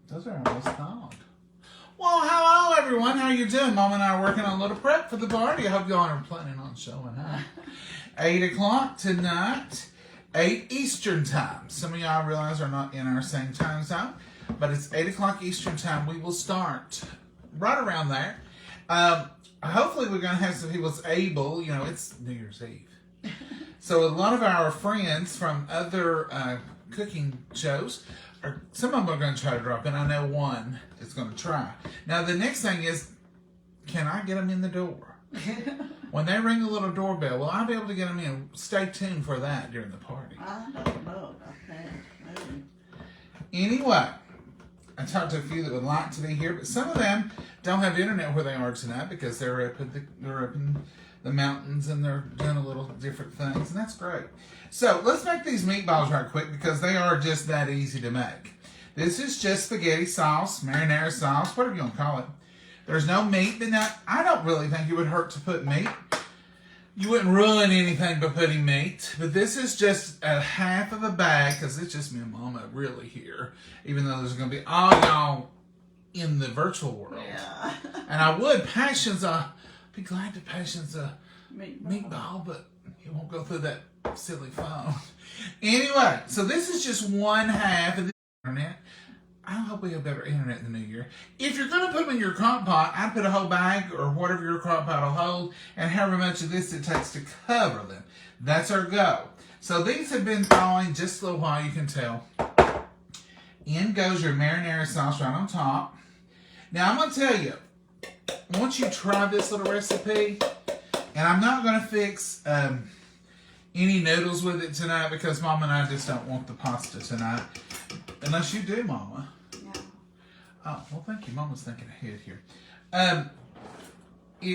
Those are almost thawed. Well, hello everyone. How you doing? Mom and I are working on a little prep for the party. I hope y'all are planning on showing up. 8 o'clock tonight, 8 Eastern time. Some of y'all realize are not in our same time zone, but it's 8 o'clock Eastern time. We will start right around there. Hopefully we're going to have some people that's able, it's New Year's Eve. So a lot of our friends from other cooking shows, some of them are going to try to drop in. I know one is going to try. Now the next thing is, can I get them in the door? When they ring the little doorbell, will I be able to get them in? Stay tuned for that during the party. I don't know about that. Maybe. Anyway, I talked to a few that would like to be here, but some of them don't have internet where they are tonight because they're up in the mountains and they're doing a little different things, and that's great. So let's make these meatballs right quick because they are just that easy to make. This is just spaghetti sauce, marinara sauce, whatever you want to call it. There's no meat, but now I don't really think it would hurt to put meat. You wouldn't ruin anything by putting meat, but this is just a half of a bag because it's just me and Mama really here, even though there's going to be all y'all in the virtual world. Yeah. And I would be glad to Patience a meatball, but it won't go through that silly phone. Anyway, so this is just one half of the internet. I hope we have better internet in the new year. If you're going to put them in your crock pot, I'd put a whole bag or whatever your crock pot will hold, and however much of this it takes to cover them. That's our go. So these have been thawing just a little while, you can tell. In goes your marinara sauce right on top. Now I'm going to tell you, once you try this little recipe, and I'm not going to fix any noodles with it tonight because Mama and I just don't want the pasta tonight. Unless you do, Mama. No. Oh, well, thank you. Mama's thinking ahead here.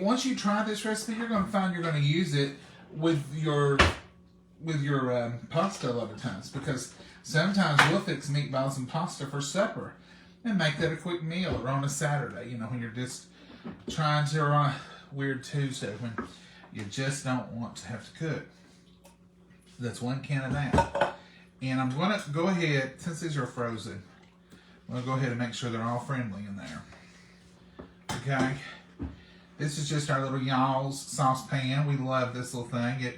Once you try this recipe, you're going to find you're going to use it with your pasta a lot of times because sometimes we'll fix meatballs and pasta for supper and make that a quick meal or on a Saturday, when you're just trying to, or on a weird Tuesday when you just don't want to have to cook. That's one can of that. And I'm going to go ahead, since these are frozen, I'm going to go ahead and make sure they're all friendly in there. Okay? This is just our little Y'all's saucepan. We love this little thing.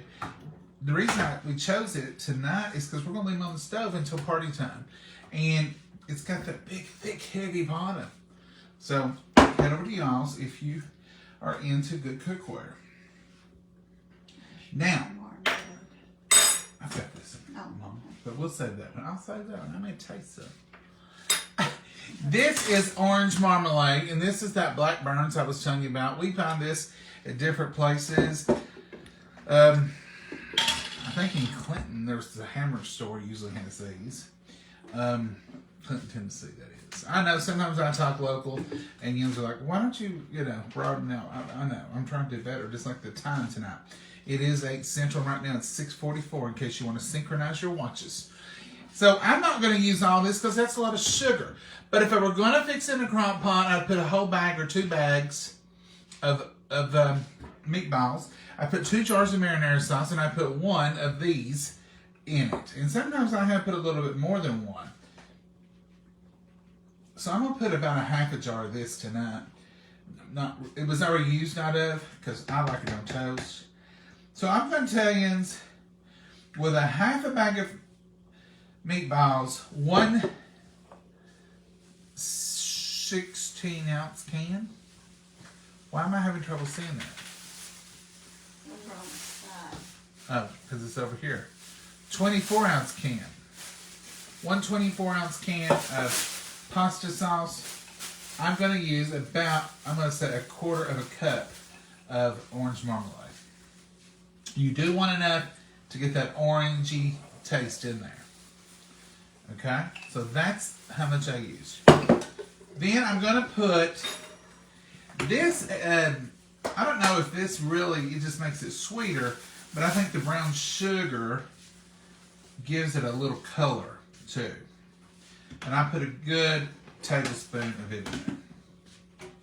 The reason we chose it tonight is because we're going to leave them on the stove until party time. And it's got that big, thick, heavy bottom. So, head over to Y'all's if you are into good cookware. Now, I've got this. Mom. But we'll save that one. I'll save that one. I may taste some. This is orange marmalade, and this is that Black Burns I was telling you about. We find this at different places. I think in Clinton, there's the Hammer store usually has these. Clinton, Tennessee, that is. I know sometimes I talk local, and you're like, why don't you, broaden out? I know. I'm trying to do better, just like the time tonight. It is 8 Central right now. It's 6:44 in case you want to synchronize your watches. So I'm not going to use all this because that's a lot of sugar. But if I were going to fix it in a crock pot, I'd put a whole bag or 2 bags of meatballs. I put 2 jars of marinara sauce, and I put 1 of these in it. And sometimes I have put a little bit more than 1. So I'm going to put about a half a jar of this tonight. It was already used out of because I like it on toast. So I'm going to tell you, with a half a bag of meatballs, 1 16-ounce can. Why am I having trouble seeing that? Over on the side. Oh, because it's over here. 24-ounce can. 1 24-ounce can of pasta sauce. I'm going to use I'm going to say 1/4 of a cup of orange marmalade. You do want enough to get that orangey taste in there. Okay? So that's how much I use. Then I'm going to put this, I don't know if this really, it just makes it sweeter, but I think the brown sugar gives it a little color too. And I put a good tablespoon of it in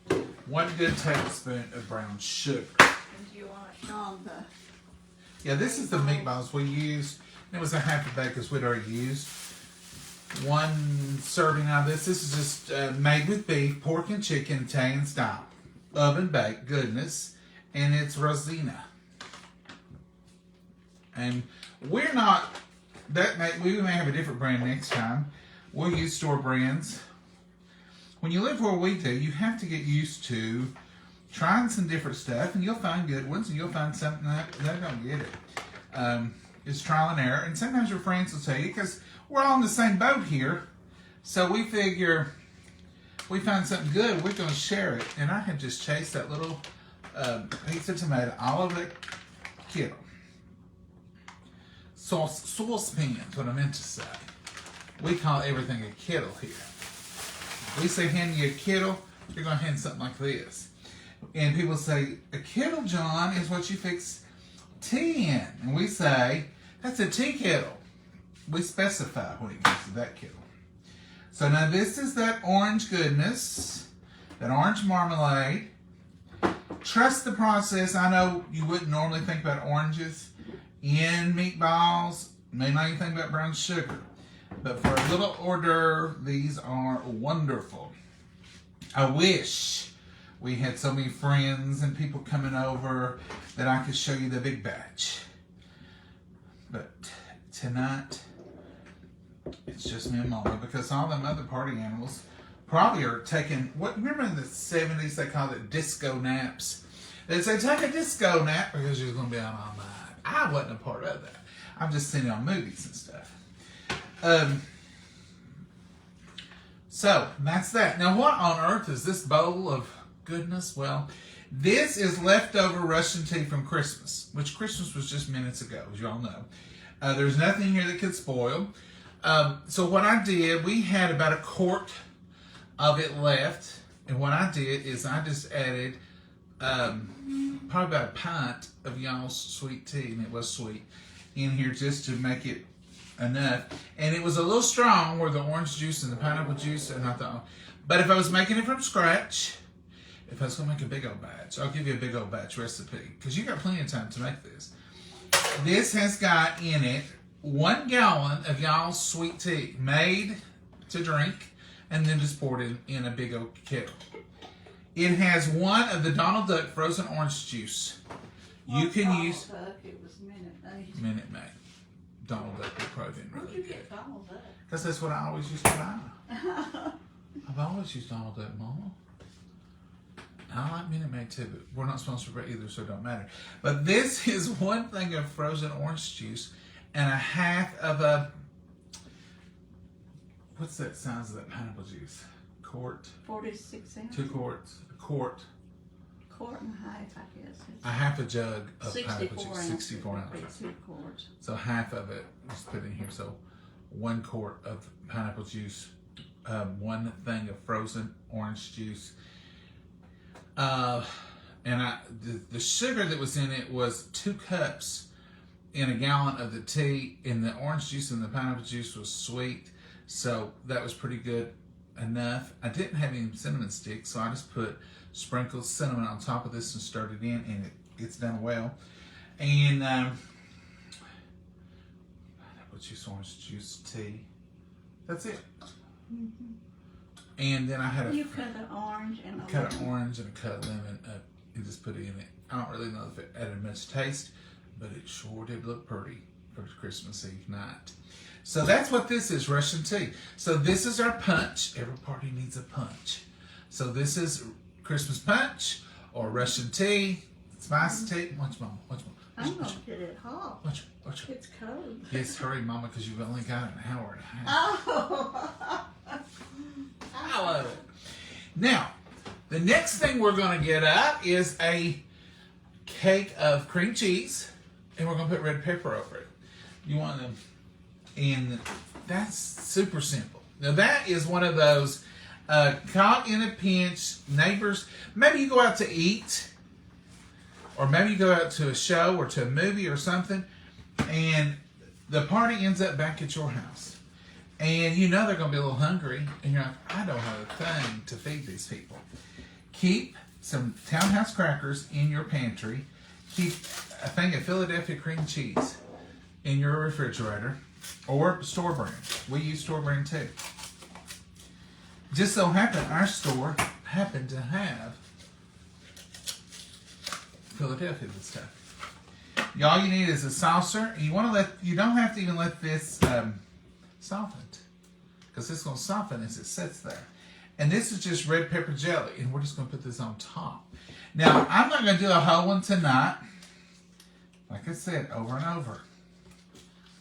there. 1 good tablespoon of brown sugar. And do you want it on the... Yeah, this is the meatballs we used. It was a half a bag because we'd already used. one serving of this. This is just made with beef, pork, and chicken, Italian style. Oven baked goodness. And it's Rosina. And we're not, we may have a different brand next time. We'll use store brands. When you live where we do, you have to get used to trying some different stuff, and you'll find good ones, and you'll find something that don't get it. It's trial and error, and sometimes your friends will tell you, because we're all in the same boat here, so we figure we find something good, we're going to share it. And I had just chased that little pizza tomato, all of it kettle. Saucepan is what I meant to say. We call everything a kettle here. We say hand you a kettle, you're going to hand something like this. And people say, a kettle, John, is what you fix tea in. And we say, that's a tea kettle. We specify when it comes to that kettle. So now this is that orange goodness, that orange marmalade. Trust the process. I know you wouldn't normally think about oranges in meatballs. May not even think about brown sugar. But for a little hors d'oeuvre, these are wonderful. I wish we had so many friends and people coming over that I could show you the big batch. But tonight, it's just me and Mama, because all them other party animals probably are taking, remember in the 70s they called it disco naps? They'd say, take a disco nap because you're going to be out all night. I wasn't a part of that. I'm just seeing it on movies and stuff. So that's that. Now, what on earth is this bowl of goodness? Well, this is leftover Russian tea from Christmas, which Christmas was just minutes ago, as you all know. There's nothing here that could spoil. So what I did, we had about a quart of it left, and what I did is I just added probably about a pint of y'all's sweet tea, and it was sweet, in here just to make it enough. And it was a little strong where the orange juice and the pineapple juice, and I thought, but if I was making it from scratch, if I was going to make a big old batch, I'll give you a big old batch recipe, because you got plenty of time to make this. This has got in it 1 gallon of y'all's sweet tea, made to drink, and then just poured in a big old kettle. It has 1 of the Donald Duck frozen orange juice. You can use Duck, it was Minute Maid. Donald Duck would probably been Where'd really you good. get Donald Duck? Because that's what I always used to buy. I've always used Donald Duck, Mama. I like Minute Maid too, but we're not sponsored by either, so it don't matter. But this is 1 thing of frozen orange juice and a half of a, what's that size of that pineapple juice? Quart? 46 ounces. 2 quarts? A quart? Quart and a half, I guess. A half a jug of 64 pineapple juice. ounces. 64 would be ounces. 2 quarts. So half of it was put in here. So 1 quart of pineapple juice, 1 thing of frozen orange juice. And the sugar that was in it was 2 cups in a gallon of the tea, and the orange juice and the pineapple juice was sweet, so that was pretty good enough. I didn't have any cinnamon sticks, so I just put sprinkled cinnamon on top of this and stirred it in, and it's done well. And pineapple juice, orange juice, tea. That's it. Mm-hmm. And then I had You cut an orange and a cut an lemon. orange and a cut of lemon up and just put it in it. I don't really know if it added much taste, but it sure did look pretty for Christmas Eve night. So that's what this is, Russian tea. So this is our punch. Every party needs a punch. So this is Christmas punch or Russian tea, spice tea. Watch, Mama. Watch, Mama. I'm going to get it hot. Watch. It's cold. Yes, hurry, Mama, because you've only got an hour and a half. Oh! I love it. Now, the next thing we're going to get up is a cake of cream cheese, and we're going to put red pepper over it. You want them, and that's super simple. Now, that is one of those caught in a pinch, neighbors. Maybe you go out to eat, or maybe you go out to a show or to a movie or something, and the party ends up back at your house. And you know they're going to be a little hungry, and you're like, I don't have a thing to feed these people. Keep some Townhouse crackers in your pantry. Keep a thing of Philadelphia cream cheese in your refrigerator. or store brand. We use store brand too. Just so happened our store happened to have Philadelphia this time. All you need is a saucer. You don't have to even let this soften, because it's going to soften as it sits there. And this is just red pepper jelly, and we're just going to put this on top. Now, I'm not going to do a whole one tonight. Like I said, over and over.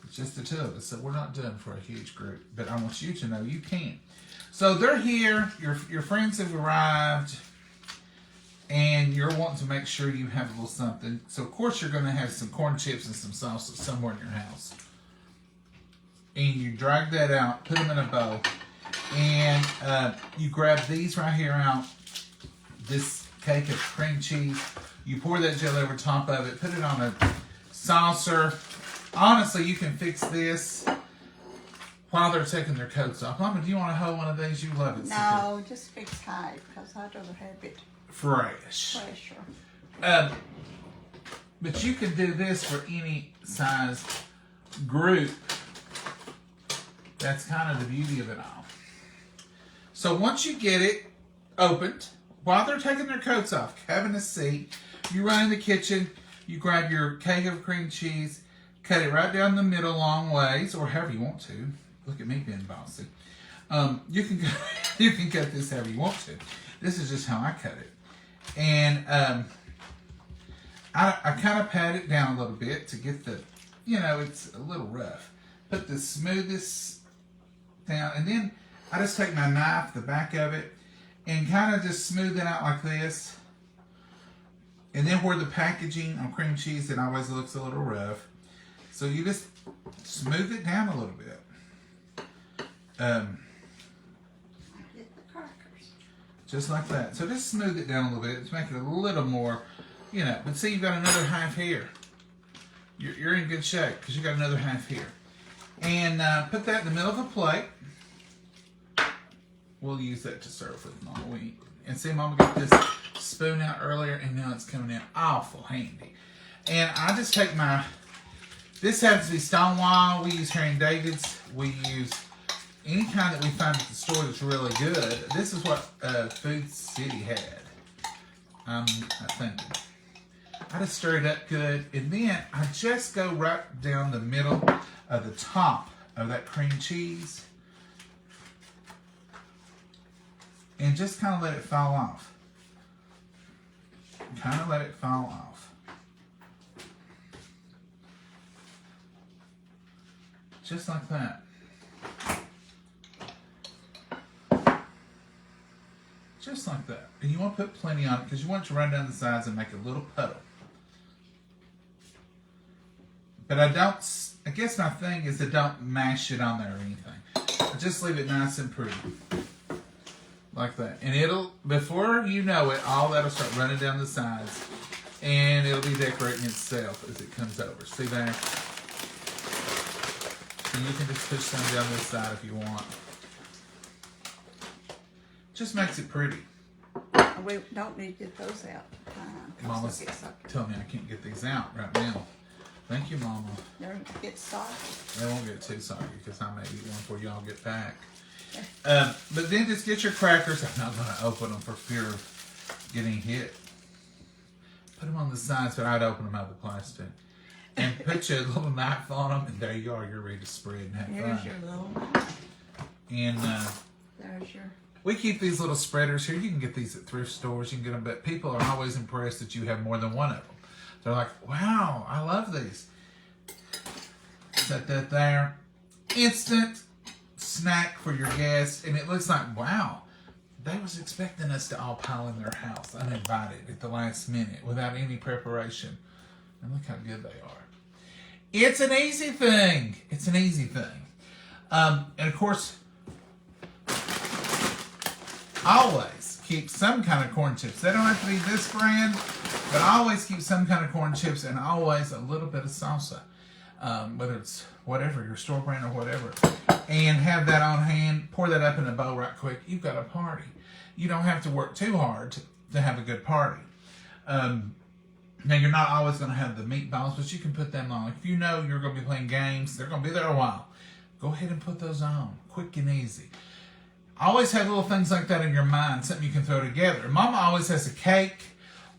It's just the two of us, so we're not doing for a huge group. But I want you to know you can. So they're here. Your friends have arrived. And you're wanting to make sure you have a little something. So, of course, you're going to have some corn chips and some salsa somewhere in your house. And you drag that out, put them in a bowl. And you grab these right here out. This cake of cream cheese. You pour that jelly over top of it. Put it on a saucer. Honestly, you can fix this while they're taking their coats off. Mama, do you want to hold one of these? You love it. No, just fix high, because I'd rather have it fresher. But you can do this for any size group. That's kind of the beauty of it all. So once you get it opened, while they're taking their coats off, having a seat, you run in the kitchen, you grab your cake of cream cheese, cut it right down the middle long ways, or however you want to. Look at me being bossy. You can cut this however you want to. This is just how I cut it. And I kind of pat it down a little bit to get the, it's a little rough. Put the smoothest down. And then I just take my knife, the back of it, and kind of just smooth it out like this. And then where the packaging on cream cheese, it always looks a little rough. So you just smooth it down a little bit. Get the crackers. Just like that. So just smooth it down a little bit to make it a little more, But see, you've got another half here. You're in good shape because you got another half here. And put that in the middle of a plate. We'll use that to serve with Mama. And see, Mama got this spoon out earlier, and now it's coming in awful handy. And I just take this happens to be Stonewall. We use Harry & David's. We use any kind that we find at the store that's really good. This is what Food City had. I think. I just stir it up good, and then I just go right down the middle of the top of that cream cheese, and just kind of let it fall off. Kind of let it fall off. Just like that. Just like that. And you want to put plenty on it because you want it to run down the sides and make a little puddle. But I guess my thing is to don't mash it on there or anything. I just leave it nice and pretty. Like that. And before you know it, all that'll start running down the sides. And it'll be decorating itself as it comes over. See there? And you can just push some down this side if you want. Just makes it pretty. We don't need to get those out. Mama's telling me I can't get these out right now. Thank you, Mama. They'll get soft. They won't get too soggy because I may eat one before y'all get back. But then just get your crackers. I'm not going to open them for fear of getting hit. Put them on the sides, but I'd open them out of the plastic. And put your little knife on them, and there you are. You're ready to spread and have There's fun. your little. And There's your. we keep these little spreaders here. You can get these at thrift stores. You can get them, but people are always impressed that you have more than one of them. They're like, wow, I love these. Set that there. Instant snack for your guests. And it looks like, wow, they was expecting us to all pile in their house uninvited at the last minute without any preparation. And look how good they are. It's an easy thing. It's an easy thing. And of course, always keep some kind of corn chips. They don't have to be this brand, but always keep some kind of corn chips and always a little bit of salsa. Whether it's whatever, your store brand or whatever. And have that on hand. Pour that up in a bowl right quick. You've got a party. You don't have to work too hard to have a good party. Now, you're not always going to have the meatballs, but you can put them on. If you know you're going to be playing games, they're going to be there a while. Go ahead and put those on, quick and easy. Always have little things like that in your mind, something you can throw together. Mama always has a cake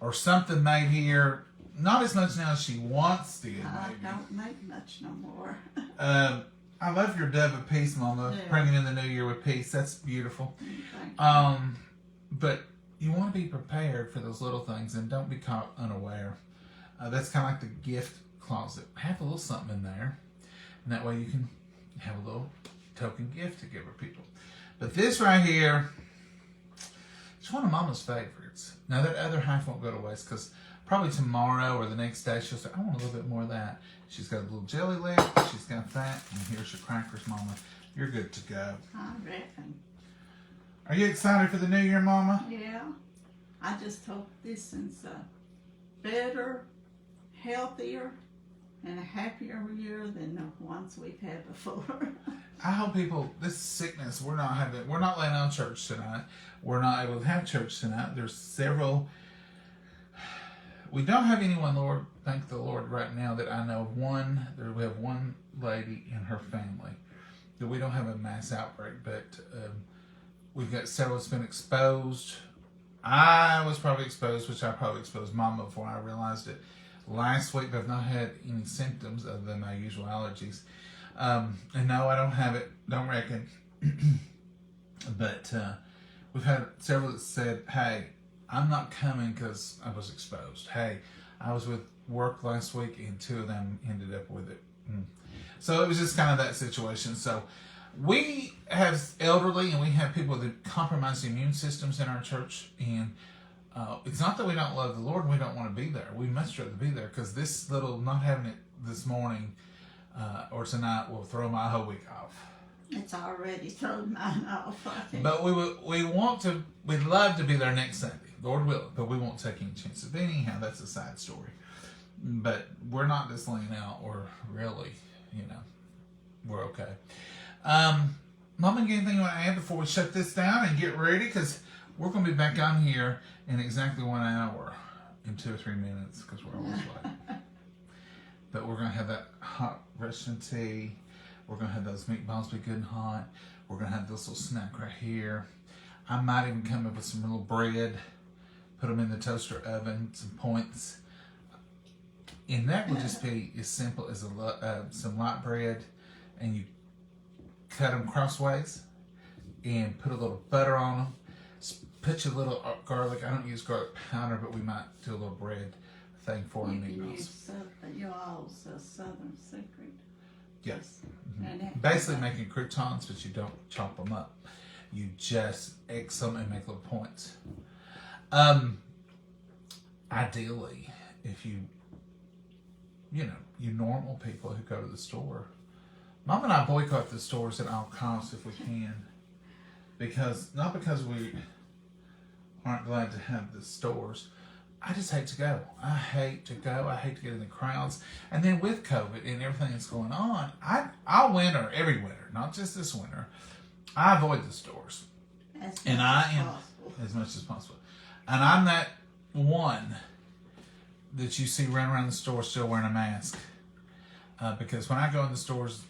or something made here. Not as much now as she once did, I maybe. don't make much no more. I love your dove of peace, Mama. Yeah. Bringing in the new year with peace. That's beautiful. Thank you. But you want to be prepared for those little things and don't be caught unaware. That's kind of like the gift closet. Have a little something in there. And that way you can have a little token gift to give her people. But this right here, it's one of Mama's favorites. Now that other half won't go to waste because probably tomorrow or the next day she'll say, I want a little bit more of that. She's got a little jelly left. She's got that. And here's your crackers, Mama. You're good to go. I reckon. Are you excited for the new year, Mama? Yeah. I just hope this is a better, healthier, and a happier year than the ones we've had before. I hope people, this sickness, we're not laying out church tonight. We're not able to have church tonight. There's several, we don't have anyone, Lord, thank the Lord right now that I know of we have one lady in her family that we don't have a mass outbreak, but we've got several that's been exposed. I was probably exposed, which I probably exposed Mama before I realized it last week, but I've not had any symptoms other than my usual allergies. And no, I don't have it. Don't reckon. But we've had several that said, hey, I'm not coming because I was exposed. Hey, I was with work last week and 2 of them ended up with it. So it was just kind of that situation. So we have elderly and we have people with compromised immune systems in our church. And it's not that we don't love the Lord and we don't want to be there. We much rather be there because this little not having it this morning or tonight will throw my whole week off. It's already thrown mine off, I think. But we'd love to be there next Sunday. Lord willing, but we won't take any chances. But anyhow, that's a side story. But we're not just laying out. We're really, we're okay. Mama, anything you want to add before we shut this down and get ready? Because we're going to be back on here in exactly 1 hour, in 2 or 3 minutes, because we're always late. But we're going to have that hot Russian tea. We're going to have those meatballs be good and hot. We're going to have this little snack right here. I might even come up with some little bread, put them in the toaster oven, some points. And that will just be as simple as some light bread, and you cut them crossways and put a little butter on them. Put your little garlic. I don't use garlic powder, but we might do a little bread thing for them. You can use y'all's Southern Secret. Yes. Mm-hmm. Basically making croutons, but you don't chop them up. You just egg them and make little points. Ideally, if you normal people who go to the store, Mom and I boycott the stores at all costs if we can. Not because we aren't glad to have the stores. I just hate to go. I hate to go. I hate to get in the crowds. And then with COVID and everything that's going on, I'll winter, every winter, not just this winter, I avoid the stores. As much as possible. And I'm that one that you see running around the store still wearing a mask. Because when I go in the stores,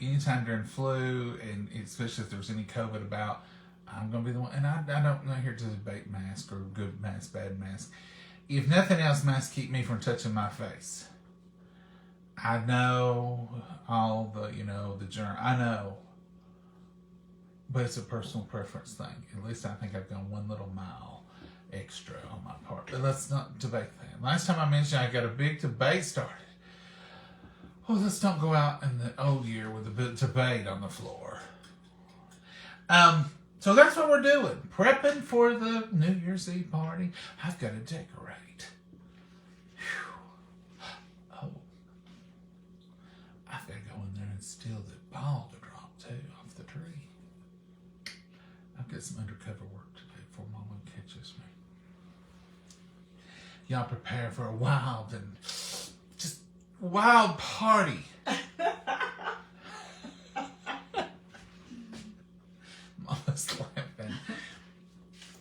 anytime during flu, and especially if there's any COVID about, I'm going to be the one. And I'm not here to debate mask or good mask, bad mask. If nothing else, masks keep me from touching my face. I know all the, the germ. I know. But it's a personal preference thing. At least I think I've gone one little mile extra on my part. But let's not debate that. Last time I mentioned I got a big debate started. Well, let's don't go out in the old year with a bit debate on the floor. So that's what we're doing. Prepping for the New Year's Eve party. I've got to decorate. Whew. Oh. I've got to go in there and steal the ball to drop too off the tree. I've got some undercover work to do before Mama catches me. Y'all prepare for a wild party. Mama's laughing.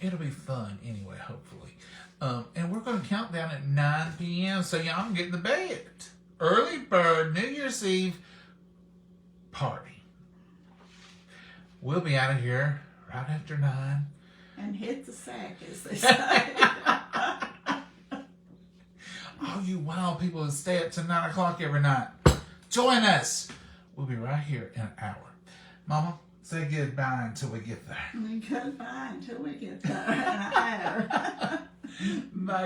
It'll be fun anyway, hopefully. And we're going to count down at 9 p.m. so y'all can get to bed. Early bird New Year's Eve party. We'll be out of here right after 9. And hit the sack, as they say. All you wild people that stay up to 9 o'clock every night, join us. We'll be right here in an hour. Mama, say goodbye until we get there. Goodbye until we get there in an hour. Bye.